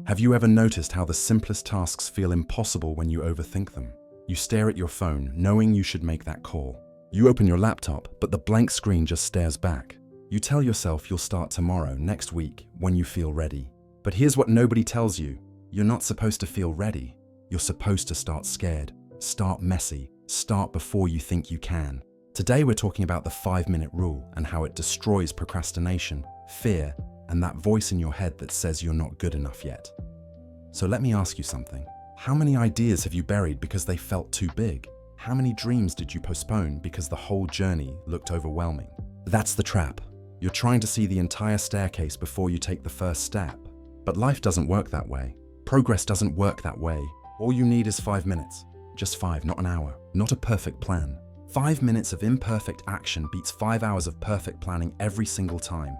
Have you ever noticed how the simplest tasks feel impossible when you overthink them? You stare at your phone, knowing you should make that call. You open your laptop, but the blank screen just stares back. You tell yourself you'll start tomorrow, next week, when you feel ready. But here's what nobody tells you. You're not supposed to feel ready. You're supposed to start scared, start messy, start before you think you can. Today we're talking about the 5-minute rule and how it destroys procrastination, fear, and that voice in your head that says you're not good enough yet. So let me ask you something. How many ideas have you buried because they felt too big? How many dreams did you postpone because the whole journey looked overwhelming? That's the trap. You're trying to see the entire staircase before you take the first step. But life doesn't work that way. Progress doesn't work that way. All you need is 5 minutes. Just 5, not an hour. Not a perfect plan. 5 minutes of imperfect action beats 5 hours of perfect planning every single time.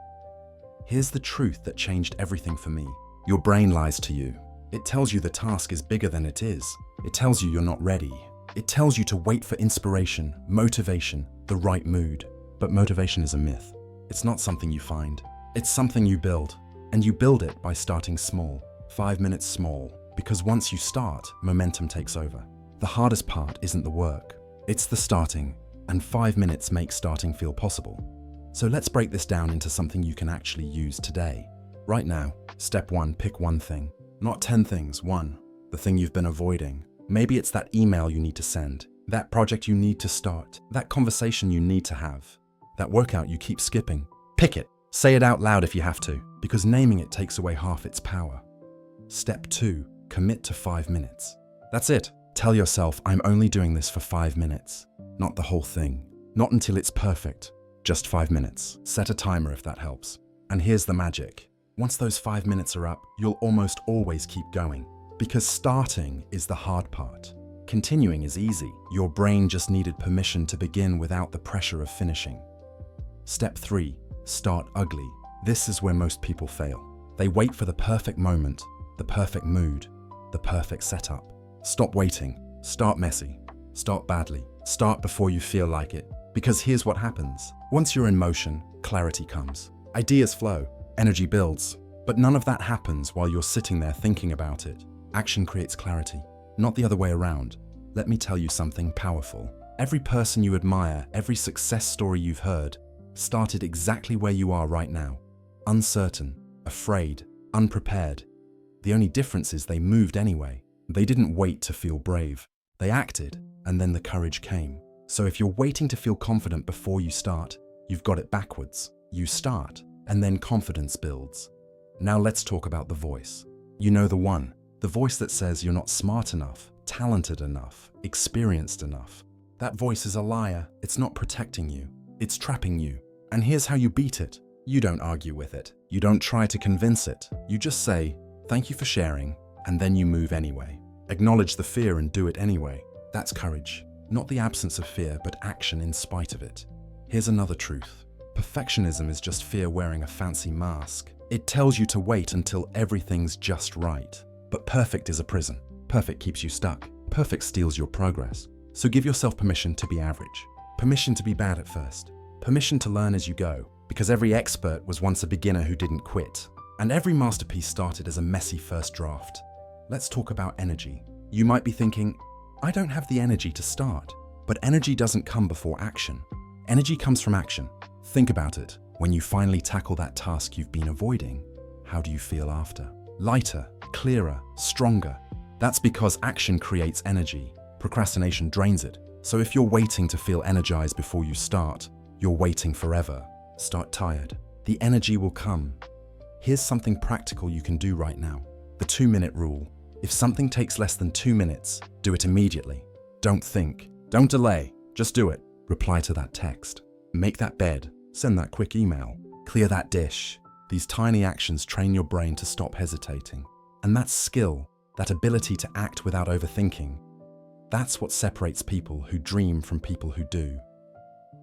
Here's the truth that changed everything for me. Your brain lies to you. It tells you the task is bigger than it is. It tells you you're not ready. It tells you to wait for inspiration, motivation, the right mood. But motivation is a myth. It's not something you find. It's something you build. And you build it by starting small. 5 minutes small. Because once you start, momentum takes over. The hardest part isn't the work. It's the starting. And 5 minutes make starting feel possible. So let's break this down into something you can actually use today. Right now, step 1, pick one thing. Not 10 things, one. The thing you've been avoiding. Maybe it's that email you need to send, that project you need to start, that conversation you need to have, that workout you keep skipping. Pick it. Say it out loud if you have to, because naming it takes away half its power. Step 2, commit to 5 minutes. That's it. Tell yourself, I'm only doing this for 5 minutes. Not the whole thing. Not until it's perfect. Just 5 minutes. Set a timer if that helps. And here's the magic. Once those 5 minutes are up, you'll almost always keep going. Because starting is the hard part. Continuing is easy. Your brain just needed permission to begin without the pressure of finishing. Step 3, start ugly. This is where most people fail. They wait for the perfect moment, the perfect mood, the perfect setup. Stop waiting. Start messy. Start badly. Start before you feel like it. Because here's what happens. Once you're in motion, clarity comes. Ideas flow. Energy builds. But none of that happens while you're sitting there thinking about it. Action creates clarity, not the other way around. Let me tell you something powerful. Every person you admire, every success story you've heard, started exactly where you are right now. Uncertain, afraid, unprepared. The only difference is they moved anyway. They didn't wait to feel brave. They acted, and then the courage came. So if you're waiting to feel confident before you start, you've got it backwards. You start, and then confidence builds. Now let's talk about the voice. You know the one. The voice that says you're not smart enough, talented enough, experienced enough. That voice is a liar. It's not protecting you. It's trapping you. And here's how you beat it. You don't argue with it. You don't try to convince it. You just say, thank you for sharing, and then you move anyway. Acknowledge the fear and do it anyway. That's courage. Not the absence of fear, but action in spite of it. Here's another truth. Perfectionism is just fear wearing a fancy mask. It tells you to wait until everything's just right. But perfect is a prison. Perfect keeps you stuck. Perfect steals your progress. So give yourself permission to be average. Permission to be bad at first. Permission to learn as you go. Because every expert was once a beginner who didn't quit. And every masterpiece started as a messy first draft. Let's talk about energy. You might be thinking, I don't have the energy to start. But energy doesn't come before action. Energy comes from action. Think about it. When you finally tackle that task you've been avoiding, how do you feel after? Lighter, clearer, stronger. That's because action creates energy. Procrastination drains it. So if you're waiting to feel energized before you start, you're waiting forever. Start tired. The energy will come. Here's something practical you can do right now. The 2-minute rule. If something takes less than 2 minutes, do it immediately. Don't think. Don't delay. Just do it. Reply to that text. Make that bed. Send that quick email. Clear that dish. These tiny actions train your brain to stop hesitating. And that skill, that ability to act without overthinking, that's what separates people who dream from people who do.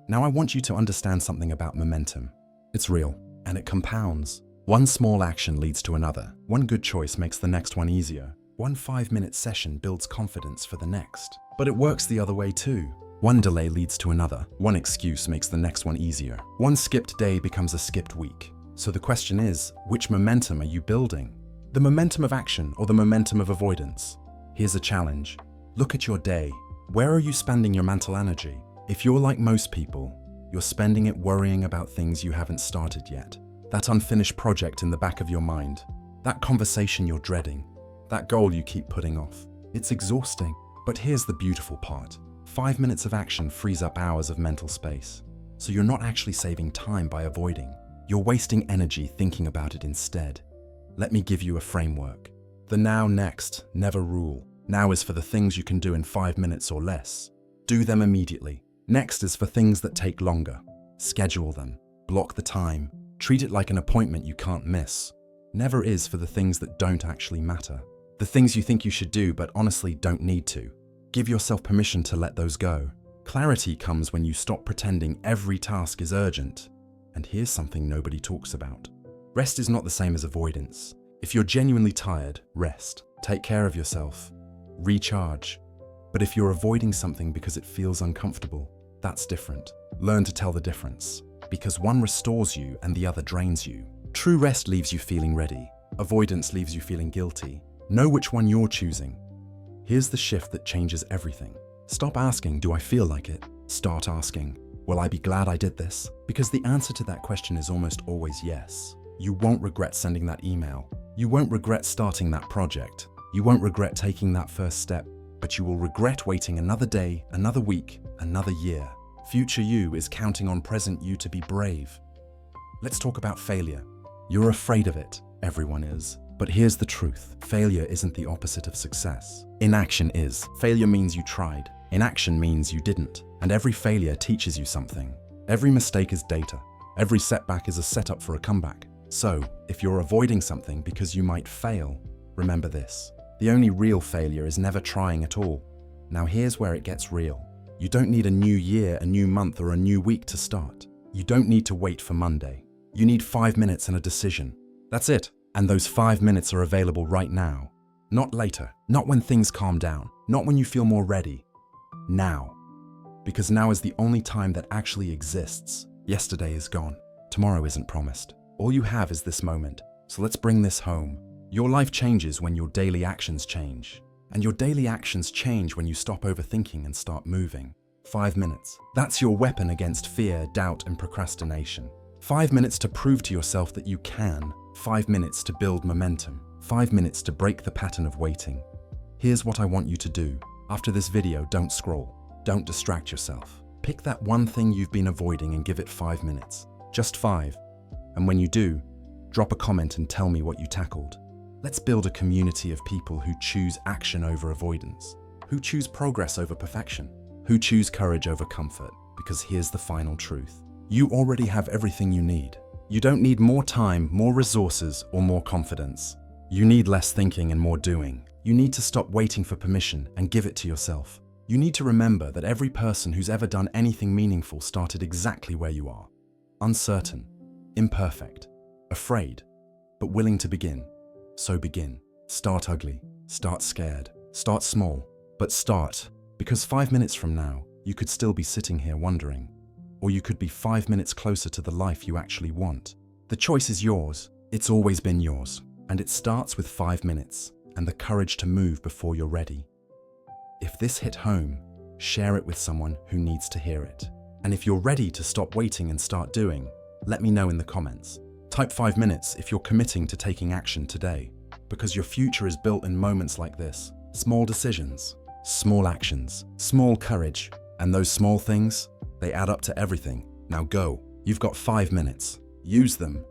Now I want you to understand something about momentum. It's real, and it compounds. One small action leads to another. One good choice makes the next one easier. One 5-minute session builds confidence for the next. But it works the other way too. One delay leads to another. One excuse makes the next one easier. One skipped day becomes a skipped week. So the question is, which momentum are you building? The momentum of action or the momentum of avoidance? Here's a challenge. Look at your day. Where are you spending your mental energy? If you're like most people, you're spending it worrying about things you haven't started yet. That unfinished project in the back of your mind. That conversation you're dreading. That goal you keep putting off. It's exhausting. But here's the beautiful part. 5 minutes of action frees up hours of mental space. So you're not actually saving time by avoiding. You're wasting energy thinking about it instead. Let me give you a framework. The now, next, never rule. Now is for the things you can do in 5 minutes or less. Do them immediately. Next is for things that take longer. Schedule them. Block the time. Treat it like an appointment you can't miss. Never is for the things that don't actually matter. The things you think you should do but honestly don't need to. Give yourself permission to let those go. Clarity comes when you stop pretending every task is urgent. And here's something nobody talks about. Rest is not the same as avoidance. If you're genuinely tired, rest. Take care of yourself. Recharge. But if you're avoiding something because it feels uncomfortable, that's different. Learn to tell the difference. Because one restores you and the other drains you. True rest leaves you feeling ready. Avoidance leaves you feeling guilty. Know which one you're choosing. Here's the shift that changes everything. Stop asking, do I feel like it? Start asking, will I be glad I did this? Because the answer to that question is almost always yes. You won't regret sending that email. You won't regret starting that project. You won't regret taking that first step, but you will regret waiting another day, another week, another year. Future you is counting on present you to be brave. Let's talk about failure. You're afraid of it. Everyone is. But here's the truth. Failure isn't the opposite of success. Inaction is. Failure means you tried. Inaction means you didn't. And every failure teaches you something. Every mistake is data. Every setback is a setup for a comeback. So, if you're avoiding something because you might fail, remember this. The only real failure is never trying at all. Now here's where it gets real. You don't need a new year, a new month, or a new week to start. You don't need to wait for Monday. You need 5 minutes and a decision. That's it. And those 5 minutes are available right now. Not later. Not when things calm down. Not when you feel more ready. Now. Because now is the only time that actually exists. Yesterday is gone. Tomorrow isn't promised. All you have is this moment. So let's bring this home. Your life changes when your daily actions change. And your daily actions change when you stop overthinking and start moving. 5 minutes. That's your weapon against fear, doubt, and procrastination. 5 minutes to prove to yourself that you can. 5 minutes to build momentum. 5 minutes to break the pattern of waiting. Here's what I want you to do. After this video, don't scroll. Don't distract yourself. Pick that one thing you've been avoiding and give it 5 minutes. Just 5. And when you do, drop a comment and tell me what you tackled. Let's build a community of people who choose action over avoidance, who choose progress over perfection, who choose courage over comfort. Because here's the final truth. You already have everything you need. You don't need more time, more resources, or more confidence. You need less thinking and more doing. You need to stop waiting for permission and give it to yourself. You need to remember that every person who's ever done anything meaningful started exactly where you are. Uncertain, imperfect, afraid, but willing to begin. So begin. Start ugly. Start scared. Start small. But start, because 5 minutes from now, you could still be sitting here wondering. Or you could be 5 minutes closer to the life you actually want. The choice is yours. It's always been yours. And it starts with 5 minutes and the courage to move before you're ready. If this hit home, share it with someone who needs to hear it. And if you're ready to stop waiting and start doing, let me know in the comments. Type 5 minutes if you're committing to taking action today, because your future is built in moments like this. Small decisions, small actions, small courage, and those small things, they add up to everything. Now go. You've got 5 minutes. Use them